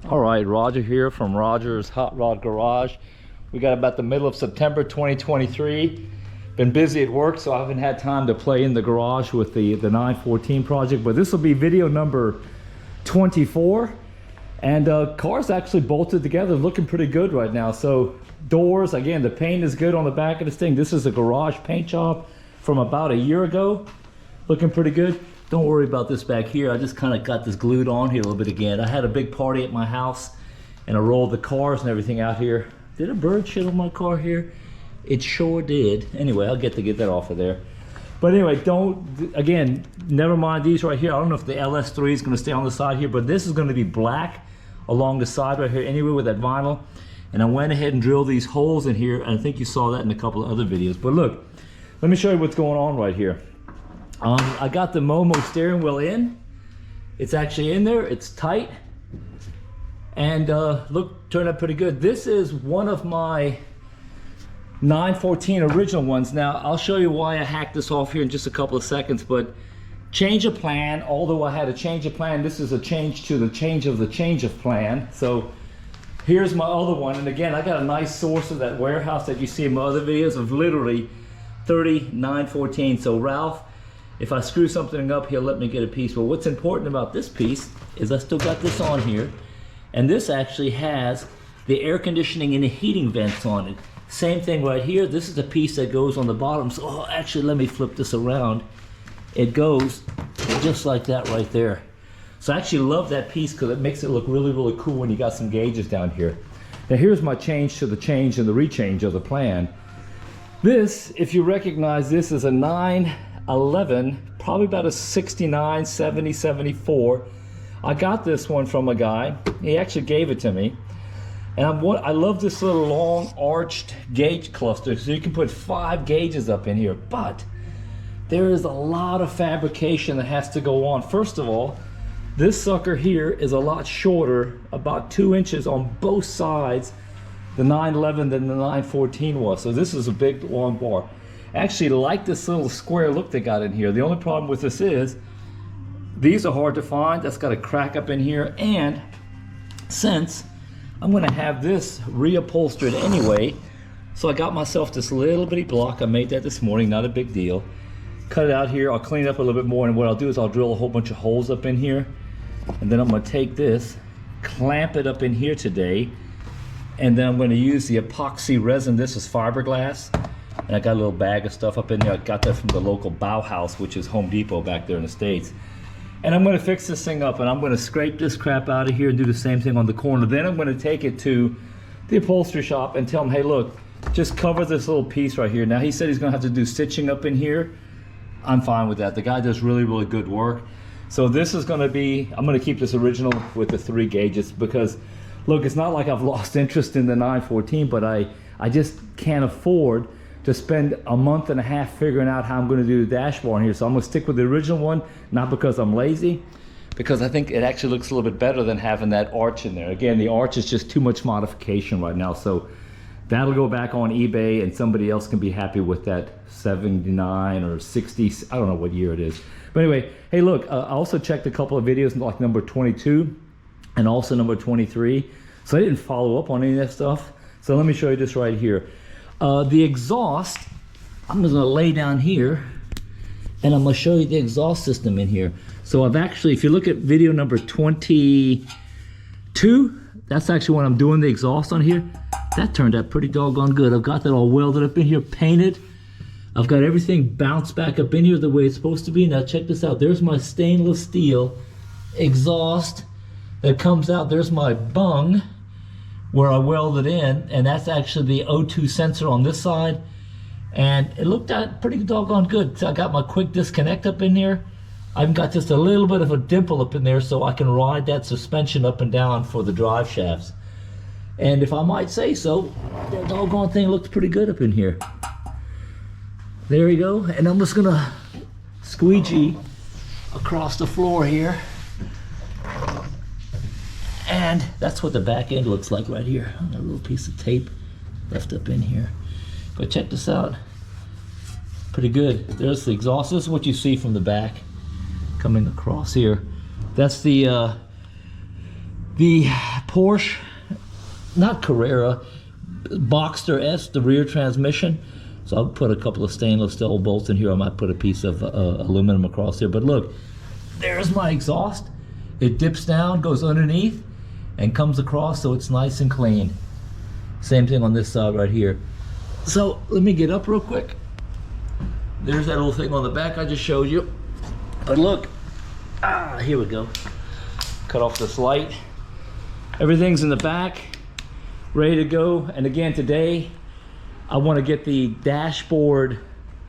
All right, Roger here from Roger's Hot Rod Garage. We got about the middle of September 2023. Been busy at work, so I haven't had time to play in the garage with the 914 project, but this will be video number 24. And car's actually bolted together, looking pretty good right now. So doors, again, the paint is good on the back of this thing. This is a garage paint job from about a year ago. Looking pretty good. Don't worry about this back here. I just kind of got this glued on here a little bit again. I had a big party at my house and I rolled the cars and everything out here. Did a bird shit on my car here? It sure did. Anyway, I'll get that off of there. But anyway, again, never mind these right here. I don't know if the LS3 is going to stay on the side here, but this is going to be black along the side right here anyway with that vinyl. And I went ahead and drilled these holes in here, and I think you saw that in a couple of other videos. But look, let me show you what's going on right here. I got the Momo steering wheel in. It's actually in there, it's tight. And look, turned out pretty good. This is one of my 914 original ones. Now, I'll show you why I hacked this off here in just a couple of seconds, but change of plan, although I had a change of plan, this is a change to the change of plan. So here's my other one, and again, I got a nice source of that warehouse that you see in my other videos of literally 30 914. So Ralph, if I screw something up, he'll let me get a piece. But what's important about this piece is I still got this on here, and this actually has the air conditioning and the heating vents on it. Same thing right here. This is the piece that goes on the bottom. So actually, let me flip this around. It goes just like that right there. So I actually love that piece because it makes it look really, really cool when you got some gauges down here. Now here's my change to the change and the rechange of the plan. This, if you recognize this, is a 911, probably about a 69, 70, 74. I got this one from a guy. He actually gave it to me. And I love this little long arched gauge cluster, so you can put 5 gauges up in here. But there is a lot of fabrication that has to go on. First of all, this sucker here is a lot shorter, about 2 inches on both sides, the 911 than the 914 was. So this is a big long bar. I actually like this little square look they got in here. The only problem with this is these are hard to find. That's got a crack up in here, and since I'm gonna have this reupholstered anyway, so I got myself this little bitty block. I made that this morning, not a big deal. Cut it out here, I'll clean it up a little bit more, and what I'll do is I'll drill a whole bunch of holes up in here, and then I'm gonna take this, clamp it up in here today, and then I'm gonna use the epoxy resin. This is Fiberglass, and I got a little bag of stuff up in there. I got that from the local Bauhaus, which is Home Depot back there in the States. And I'm gonna fix this thing up, and I'm gonna scrape this crap out of here and do the same thing on the corner. Then I'm gonna take it to the upholstery shop and tell them, hey look, just cover this little piece right here. Now he said he's gonna have to do stitching up in here. I'm fine with that. The guy does really, really good work. So this is gonna be, I'm gonna keep this original with the 3 gauges because look, it's not like I've lost interest in the 914, but I just can't afford to spend a month and a half figuring out how I'm gonna do the dashboard here. So I'm gonna stick with the original one, not because I'm lazy, because I think it actually looks a little bit better than having that arch in there. Again, the arch is just too much modification right now. So that'll go back on eBay and somebody else can be happy with that 79 or 60, I don't know what year it is. But anyway, hey look, I also checked a couple of videos like number 22 and also number 23. So I didn't follow up on any of that stuff. So let me show you this right here. The exhaust, I'm just gonna lay down here and I'm gonna show you the exhaust system in here. So I've actually, if you look at video number 22, that's actually when I'm doing the exhaust on here. That turned out pretty doggone good. I've got that all welded up in here, painted. I've got everything bounced back up in here the way it's supposed to be. Now check this out. There's my stainless steel exhaust that comes out. There's my bung where I welded in, and that's actually the O2 sensor on this side. And it looked out pretty doggone good. So I got my quick disconnect up in there. I've got just a little bit of a dimple up in there so I can ride that suspension up and down for the drive shafts. And if I might say so, that doggone thing looks pretty good up in here. There you go. And I'm just gonna squeegee across the floor here. And that's what the back end looks like right here. A little piece of tape left up in here. But check this out. Pretty good. There's the exhaust. This is what you see from the back coming across here. That's the the Porsche, not Carrera, Boxster S, the rear transmission. So I'll put a couple of stainless steel bolts in here. I might put a piece of aluminum across there. But look, there's my exhaust. It dips down, goes underneath, and comes across, so it's nice and clean. Same thing on this side right here. So let me get up real quick. There's that little thing on the back I just showed you. But look, here we go. Cut off this light. Everything's in the back, ready to go. And again, today, I want to get the dashboard, you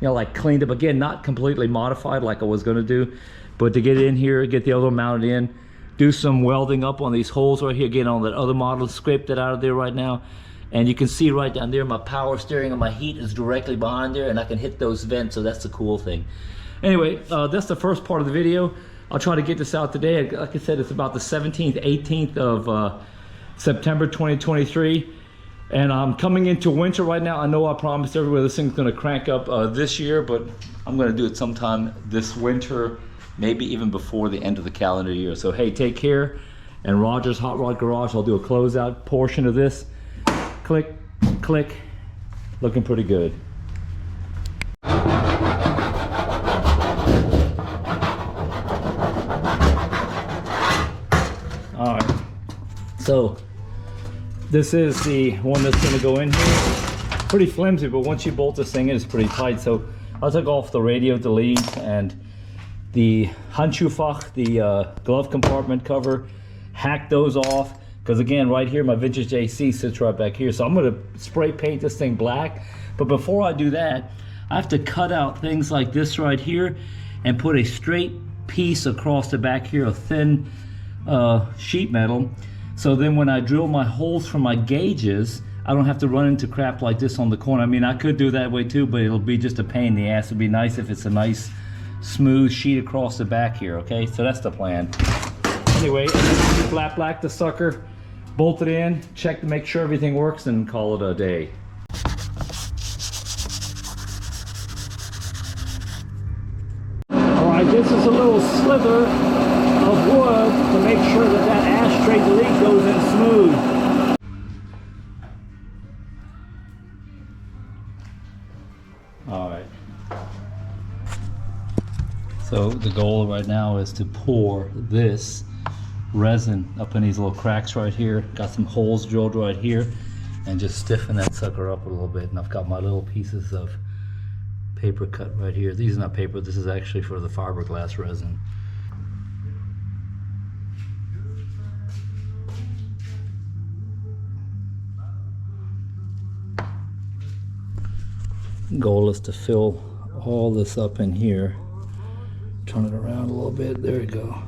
know, like cleaned up. Again, not completely modified like I was going to do, but to get in here, get the other one mounted in, do some welding up on these holes right here. Again, on that other model, scrape that out of there right now. And you can see right down there, my power steering and my heat is directly behind there, and I can hit those vents, so that's the cool thing. Anyway, that's the first part of the video. I'll try to get this out today. Like I said, it's about the 17th, 18th of September 2023. And I'm coming into winter right now. I know I promised everybody this thing's gonna crank up this year, but I'm gonna do it sometime this winter, maybe even before the end of the calendar year. So hey, take care. And Roger's Hot Rod Garage, I'll do a closeout portion of this. Click, click, looking pretty good. All right, so this is the one that's going to go in here. Pretty flimsy, but once you bolt this thing in, it's pretty tight. So I took off the radio, the leads, and the Handschuhfach, the glove compartment cover, hacked those off. Because again, right here, my vintage AC sits right back here. So I'm going to spray paint this thing black. But before I do that, I have to cut out things like this right here and put a straight piece across the back here, a thin sheet metal. So then when I drill my holes for my gauges, I don't have to run into crap like this on the corner. I mean, I could do that way too, but it'll be just a pain in the ass. It'd be nice if it's a nice smooth sheet across the back here, okay? So that's the plan. Anyway, flat black the sucker, bolt it in, check to make sure everything works, and call it a day. All right, this is a little slither of wood to make sure that that ashtray delete goes in smooth. All right. So the goal right now is to pour this resin up in these little cracks right here. Got some holes drilled right here, and just stiffen that sucker up a little bit. And I've got my little pieces of paper cut right here. These are not paper, this is actually for the fiberglass resin. Goal is to fill all this up in here. Turn it around a little bit, there you go.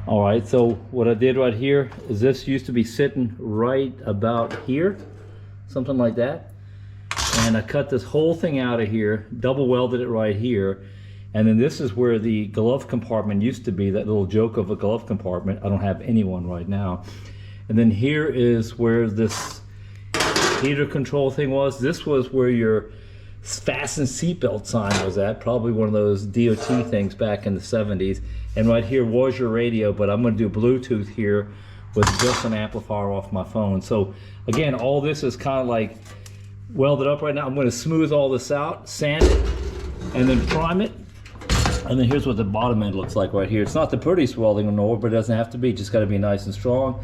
All right, so what I did right here is this used to be sitting right about here, something like that. And I cut this whole thing out of here, double welded it right here. And then this is where the glove compartment used to be, that little joke of a glove compartment. I don't have any one right now. And then here is where this heater control thing was. This was where your fasten seatbelt sign was at, probably one of those DOT things back in the 70s. And right here was your radio, but I'm going to do Bluetooth here with just an amplifier off my phone. So again, all this is kind of like welded up right now. I'm going to smooth all this out, sand it, and then prime it. And then here's what the bottom end looks like right here. It's not the prettiest welding in the world, but it doesn't have to be. Just got to be nice and strong.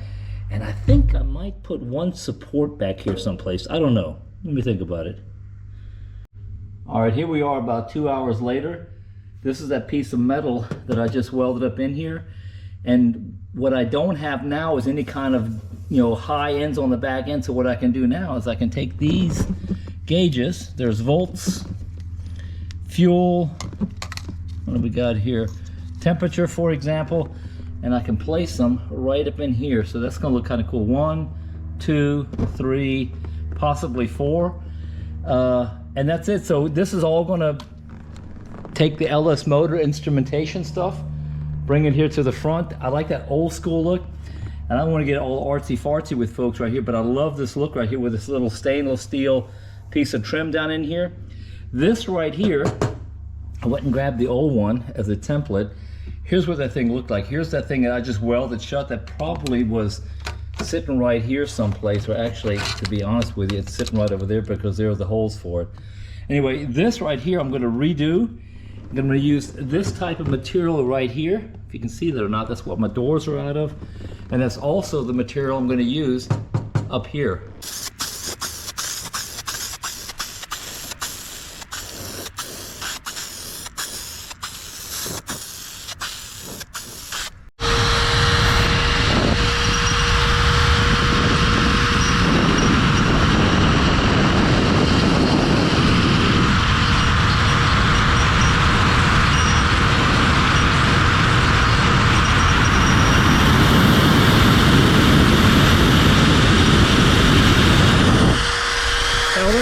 And I think I might put one support back here someplace. I don't know. Let me think about it. All right, here we are about 2 hours later. This is that piece of metal that I just welded up in here. And what I don't have now is any kind of, high ends on the back end. So what I can do now is I can take these gauges. There's volts, fuel, what do we got here? Temperature, for example. And I can place them right up in here. So that's gonna look kind of cool. 1, 2, 3, possibly 4. And that's it. So this is all gonna take the LS motor instrumentation stuff, bring it here to the front. I like that old school look. And I don't wanna get all artsy fartsy with folks right here, but I love this look right here with this little stainless steel piece of trim down in here. This right here, I went and grabbed the old one as a template. Here's what that thing looked like. Here's that thing that I just welded shut that probably was sitting right here someplace, or actually, to be honest with you, it's sitting right over there because there are the holes for it. Anyway, this right here I'm going to redo. I'm going to use this type of material right here. If you can see that or not, that's what my doors are out of. And that's also the material I'm going to use up here.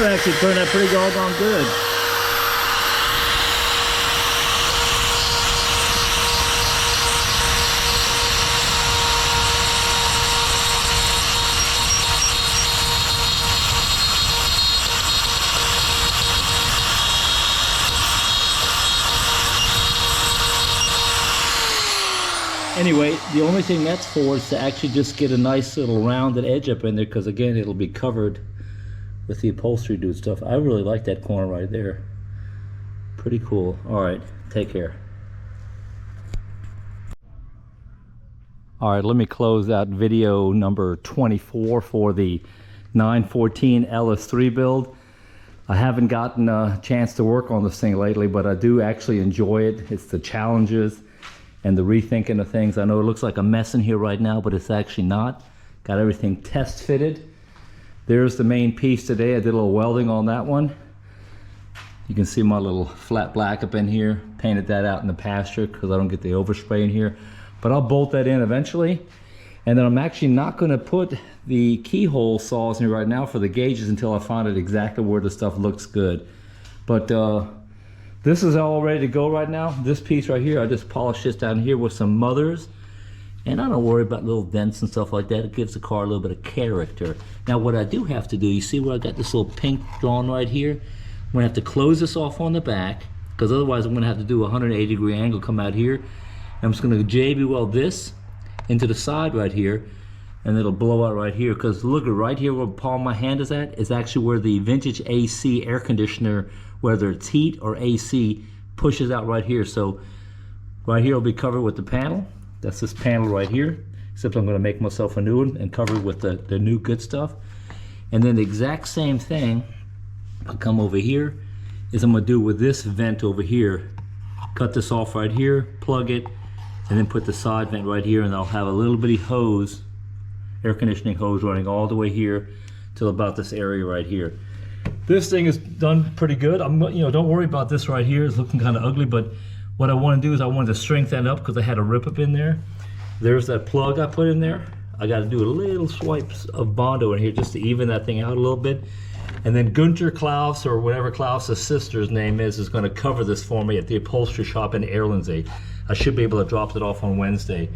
Actually turned out pretty doggone good. Anyway, the only thing that's for is to actually just get a nice little rounded edge up in there, because again, it'll be covered with the upholstery dude stuff. I really like that corner right there. Pretty cool. All right, take care. All right, let me close out video number 24 for the 914 LS3 build. I haven't gotten a chance to work on this thing lately, but I do actually enjoy it. It's the challenges and the rethinking of things. I know it looks like a mess in here right now, but it's actually not. Got everything test fitted. There's the main piece today. I did a little welding on that one. You can see my little flat black up in here. Painted that out in the pasture because I don't get the overspray in here. But I'll bolt that in eventually. And then I'm actually not going to put the keyhole saws in here right now for the gauges until I find out exactly where the stuff looks good. But this is all ready to go right now. This piece right here, I just polished this down here with some mothers. And I don't worry about little dents and stuff like that. It gives the car a little bit of character. Now what I do have to do, you see where I got this little pink drawn right here? I'm gonna have to close this off on the back, because otherwise I'm gonna have to do a 180-degree angle, come out here. And I'm just gonna JB weld this into the side right here, and it'll blow out right here. Because look at right here where the palm of my hand is at, is actually where the vintage AC air conditioner, whether it's heat or AC, pushes out right here. So right here will be covered with the panel. That's this panel right here, except I'm going to make myself a new one and cover it with the new good stuff. And then the exact same thing, I'll come over here, is I'm going to do with this vent over here. Cut this off right here, plug it, and then put the side vent right here, and I'll have a little bitty hose, air conditioning hose running all the way here till about this area right here. This thing is done pretty good. Don't worry about this right here. It's looking kind of ugly, but what I want to do is I wanted to strengthen that up because I had a rip up in there. There's that plug I put in there. I got to do a little swipes of Bondo in here just to even that thing out a little bit. And then Gunter Klaus, or whatever Klaus's sister's name is going to cover this for me at the upholstery shop in Erlensee. I should be able to drop it off on Wednesday.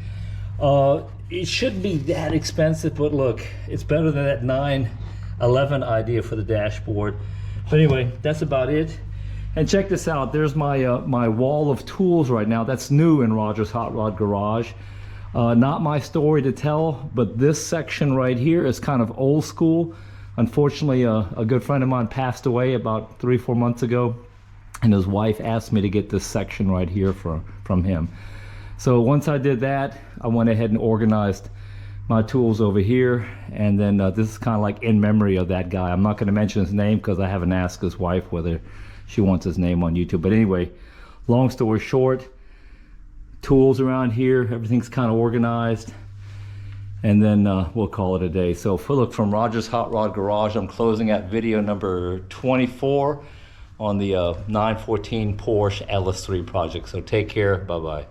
It shouldn't be that expensive, but look, it's better than that 911 idea for the dashboard. But anyway, that's about it. And check this out, there's my my wall of tools right now. That's new in Roger's Hot Rod Garage. Not my story to tell, but this section right here is kind of old school. Unfortunately, a good friend of mine passed away about 3-4 months ago, and his wife asked me to get this section right here from him. So once I did that, I went ahead and organized my tools over here, and then this is kind of like in memory of that guy. I'm not going to mention his name because I haven't asked his wife whether she wants his name on YouTube. But anyway, long story short, tools around here, everything's kind of organized, and then we'll call it a day. So look, from Roger's Hot Rod Garage, I'm closing out video number 24 on the 914 Porsche LS3 project. So take care, bye-bye.